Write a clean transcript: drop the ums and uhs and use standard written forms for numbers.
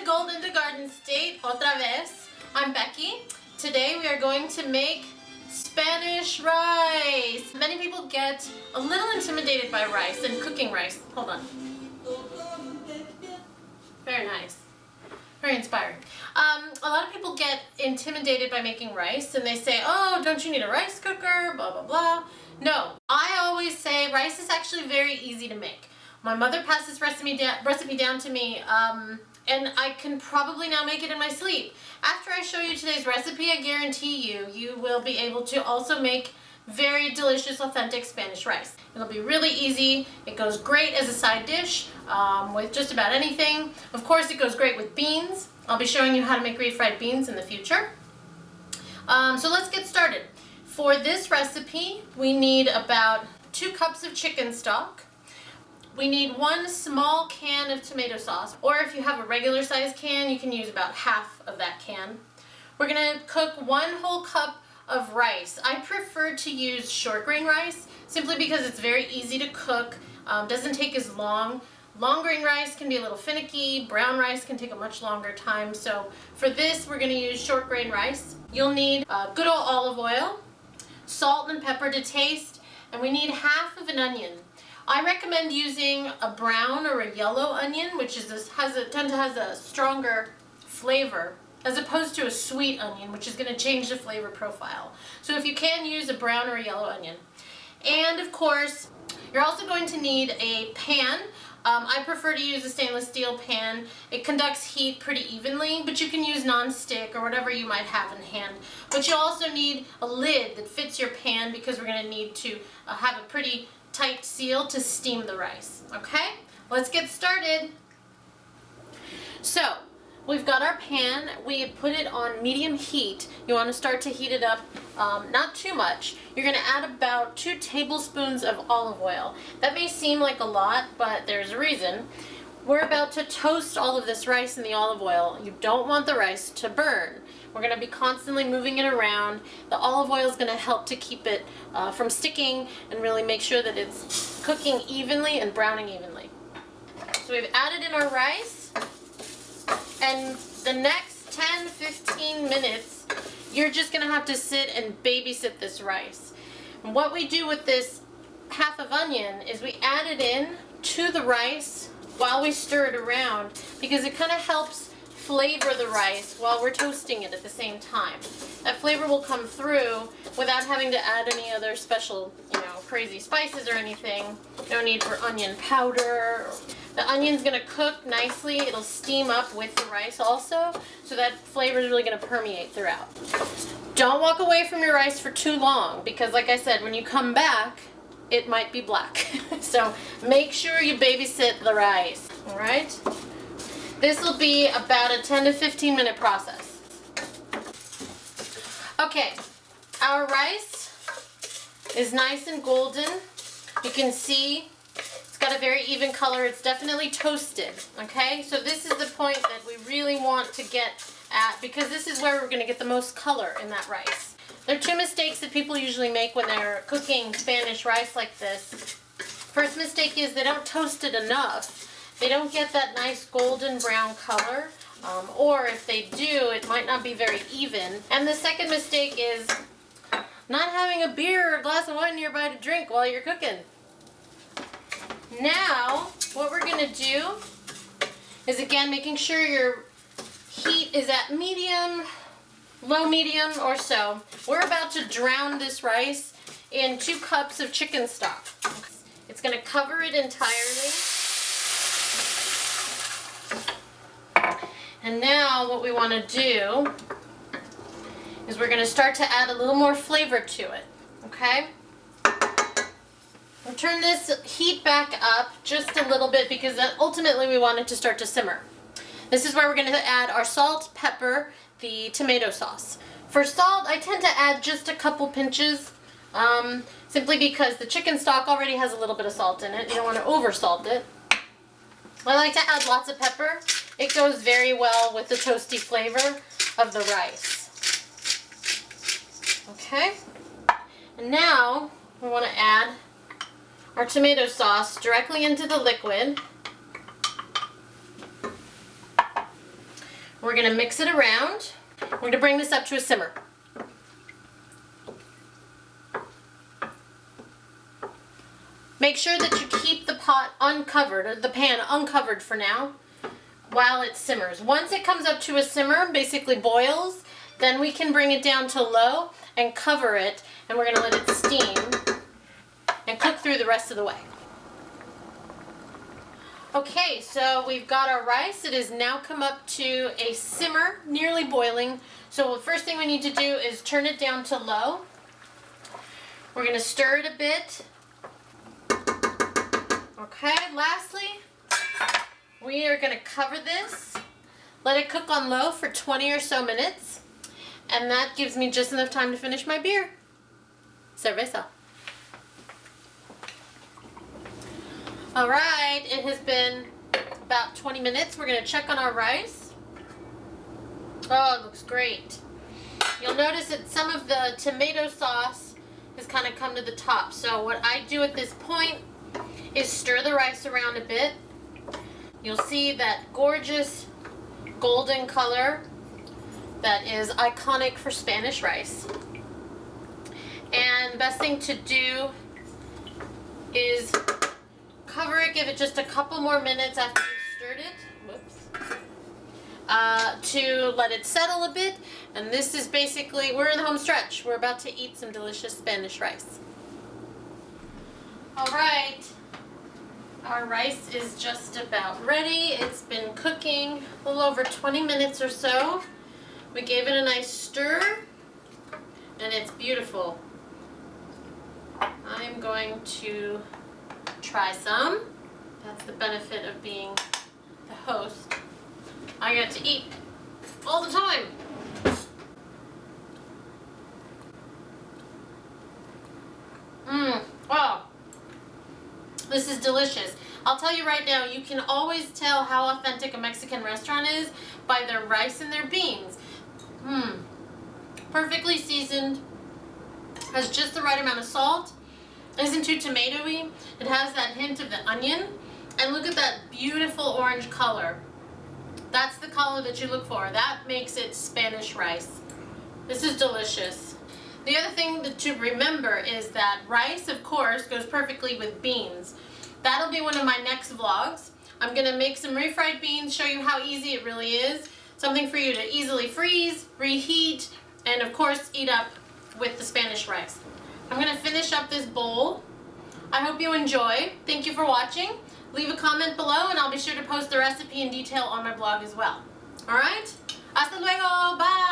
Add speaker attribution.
Speaker 1: Golden to Garden State, otra vez. I'm Becky. Today we are going to make Spanish rice. Many people get a little intimidated by rice and cooking rice. Hold on. Very nice. Very inspiring. A lot of people get intimidated by making rice and they say, oh, don't you need a rice cooker, blah, blah, blah. No, I always say rice is actually very easy to make. My mother passed this recipe down to me, and I can probably now make it in my sleep. After I show you today's recipe, I guarantee you will be able to also make very delicious, authentic Spanish rice. It'll be really easy. It goes great as a side dish with just about anything. Of course, it goes great with beans. I'll be showing you how to make refried beans in the future. So let's get started. For this recipe, we need about 2 cups of chicken stock. We need 1 small can of tomato sauce, or if you have a regular size can, you can use about half of that can. We're going to cook 1 whole cup of rice. I prefer to use short grain rice simply because it's very easy to cook, doesn't take as long. Long grain rice can be a little finicky, brown rice can take a much longer time, so for this we're going to use short grain rice. You'll need good old olive oil, salt and pepper to taste, and we need half of an onion. I recommend using a brown or a yellow onion, which tends to have a stronger flavor, as opposed to a sweet onion, which is going to change the flavor profile. So if you can, use a brown or a yellow onion. And of course, you're also going to need a pan. I prefer to use a stainless steel pan. It conducts heat pretty evenly, but you can use non-stick or whatever you might have in hand. But you also need a lid that fits your pan because we're going to need to have a pretty tight seal to steam the rice. Okay, let's get started. So we've got our pan. We put it on medium heat. You want to start to heat it up, not too much. You're going to add about 2 tablespoons of olive oil. That may seem like a lot, but there's a reason. We're about to toast all of this rice in the olive oil. You don't want the rice to burn. We're going to be constantly moving it around. The olive oil is going to help to keep it from sticking and really make sure that it's cooking evenly and browning evenly. So we've added in our rice, and the next 10-15 minutes you're just going to have to sit and babysit this rice. And what we do with this half of onion is we add it in to the rice while we stir it around, because it kind of helps flavor the rice while we're toasting it at the same time. That flavor will come through without having to add any other special, crazy spices or anything. No need for onion powder. The onion's going to cook nicely. It'll steam up with the rice also, so that flavor is really going to permeate throughout. Don't walk away from your rice for too long, because like I said, when you come back, it might be black. So make sure you babysit the rice, all right? This will be about a 10 to 15 minute process. Okay, our rice is nice and golden. You can see it's got a very even color. It's definitely toasted, okay? So this is the point that we really want to get at, because this is where we're going to get the most color in that rice. There are 2 mistakes that people usually make when they're cooking Spanish rice like this. First mistake is they don't toast it enough. They don't get that nice golden brown color, or if they do, it might not be very even. And the second mistake is not having a beer or a glass of wine nearby to drink while you're cooking. Now, what we're going to do is, again, making sure your heat is at medium, low medium or so. We're about to drown this rice in 2 cups of chicken stock. It's going to cover it entirely. And now what we want to do is we're going to start to add a little more flavor to it, okay? We'll turn this heat back up just a little bit, because ultimately we want it to start to simmer. This is where we're going to add our salt, pepper, the tomato sauce. For salt, I tend to add just a couple pinches, simply because the chicken stock already has a little bit of salt in it. You don't want to over salt it. I like to add lots of pepper. It goes very well with the toasty flavor of the rice. Okay, and now we want to add our tomato sauce directly into the liquid. We're gonna mix it around. We're gonna bring this up to a simmer. Make sure that you keep the pot uncovered, or the pan uncovered for now, while it simmers. Once it comes up to a simmer, basically boils, then we can bring it down to low and cover it, and we're gonna let it steam and cook through the rest of the way. Okay, so we've got our rice. It has now come up to a simmer, nearly boiling. So the first thing we need to do is turn it down to low. We're gonna stir it a bit. Okay, lastly, we are gonna cover this, let it cook on low for 20 or so minutes, and that gives me just enough time to finish my beer. Cerveza. All right, it has been about 20 minutes. We're gonna check on our rice. Oh, it looks great. You'll notice that some of the tomato sauce has kind of come to the top. So what I do at this point is stir the rice around a bit. You'll see that gorgeous golden color that is iconic for Spanish rice. And the best thing to do is cover it, give it just a couple more minutes after you've stirred it. Whoops. To let it settle a bit. And this is basically, we're in the home stretch. We're about to eat some delicious Spanish rice. All right. Our rice is just about ready. It's been cooking a little over 20 minutes or so. We gave it a nice stir, and it's beautiful. I'm going to try some. That's the benefit of being the host. I get to eat all the time. Wow. This is delicious. I'll tell you right now, you can always tell how authentic a Mexican restaurant is by their rice and their beans. Perfectly seasoned, has just the right amount of salt, isn't too tomatoey, it has that hint of the onion, and look at that beautiful orange color. That's the color that you look for. That makes it Spanish rice. This is delicious. The other thing to remember is that rice, of course, goes perfectly with beans. That'll be one of my next vlogs. I'm gonna make some refried beans, show you how easy it really is. Something for you to easily freeze, reheat, and of course eat up with the Spanish rice. I'm gonna finish up this bowl. I hope you enjoy. Thank you for watching. Leave a comment below and I'll be sure to post the recipe in detail on my blog as well. All right? Hasta luego, bye!